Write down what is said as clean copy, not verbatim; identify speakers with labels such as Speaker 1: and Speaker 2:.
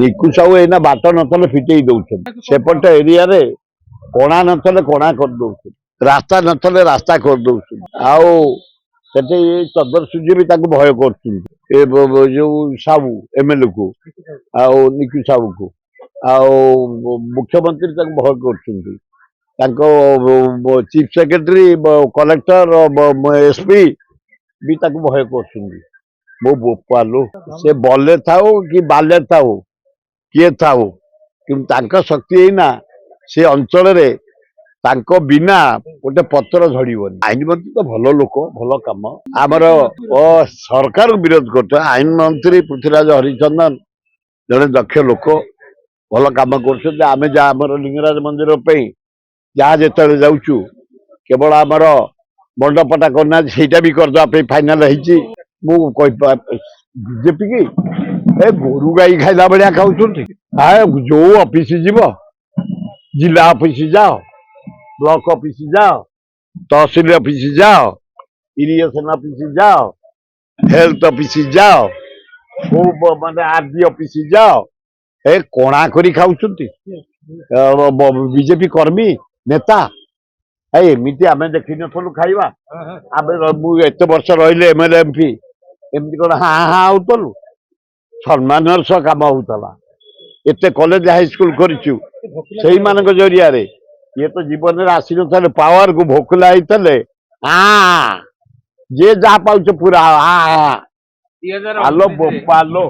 Speaker 1: ଲିକୁ ସାହୁ ଏଇନା ବାଟ ନଥିଲେ ଫିଟେଇ ଦଉଛନ୍ତି। ସେପଟ ଏରିଆରେ କଣା ନଥିଲେ କଣା କରିଦଉଛନ୍ତି, ରାସ୍ତା ନଥିଲେ ରାସ୍ତା କରିଦଉଛନ୍ତି। ଆଉ ସେଠି ଚଦର ସୁଜି ବି ତାକୁ ଭୟ କରୁଛନ୍ତି, ଯୋଉ ସାହୁ ଏମଏଲଏ କୁ ଆଉ ନିକୁ ସାହୁକୁ। ଆଉ ମୁଖ୍ୟମନ୍ତ୍ରୀ ତାକୁ ଭୟ କରୁଛନ୍ତି, ତାଙ୍କ chief secretary collector SP B ତାକୁ ଭୟ କରୁଛନ୍ତି। ମୋ ବୋପାଲୋ, ସେ ବଲେ ଥାଉ କି ବାଲେ ଥାଉ କିଏ ଥାଉ, କିନ୍ତୁ ତାଙ୍କ ଶକ୍ତି ଏଇନା ସେ ଅଞ୍ଚଳରେ ତାଙ୍କ ବିନା ଗୋଟେ ପତ୍ର ଝଡ଼ିବନି। ଆଇନ ମନ୍ତ୍ରୀ ତ ଭଲ ଲୋକ, ଭଲ କାମ ଆମର ସରକାରକୁ ବିରୋଧ କରୁଥିବା ଆଇନ ମନ୍ତ୍ରୀ ପୃଥ୍ୱୀରାଜ ହରିଚନ୍ଦନ ଜଣେ ଦକ୍ଷ ଲୋକ, ଭଲ କାମ କରୁଛନ୍ତି। ଆମେ ଯାହା ଆମର ଲିଙ୍ଗରାଜ ମନ୍ଦିର ପାଇଁ ଯାହା ଯେତେବେଳେ ଯାଉଛୁ, କେବଳ ଆମର ମଣ୍ଡପଟା କରୁନାହାନ୍ତି, ସେଇଟା ବି କରିଦେବା ପାଇଁ ଫାଇନାଲ ହେଇଛି। ମୁଁ ବିଜେପି କି ଏ ଗୋରୁ ଗାଈ ଖାଇଲା ଭଳିଆ ଖାଉଛନ୍ତି। ଯୋଉ ଅଫିସ ଯିବ, ଜିଲ୍ଲା ଅଫିସ ଯାଅ, ବ୍ଲକ ଅଫିସ ଯାଅ, ତହସିଲ ଅଫିସ ଯାଅ, ଇରିଗେସନ ଅଫିସ ଯାଅ, ହେଲ୍ଥ ଅଫିସ ଯାଅ, ମାନେ ଆରଡି ଅଫିସ ଯାଅ, ଏ କଣା କରି ଖାଉଛନ୍ତି ବିଜେପି କର୍ମୀ ନେତା। ଏମିତି ଆମେ ଦେଖିନଥିଲୁ ଖାଇବା। ଆମେ ମୁଁ ଏତେ ବର୍ଷ ରହିଲେ ଏମଏଲଏ ଏମପି, ଏମିତି କଣ ହାଁ ହାଁ ହଉଥିଲୁ? ସମ୍ମାନର ସହ କାମ ହଉଥିଲା। ଏତେ କଲେଜ ହାଇସ୍କୁଲ କରିଛୁ ସେଇମାନଙ୍କ ଜରିଆରେ। ଇଏ ତ ଜୀବନରେ ଆସିନଥିଲେ, ପାୱାରକୁ ଭୋକିଲା ହେଇଥିଲେ ଯିଏ ଯାହା ପାଉଛ ପୁରା ଆଲୋ ବୋପାଲୋ।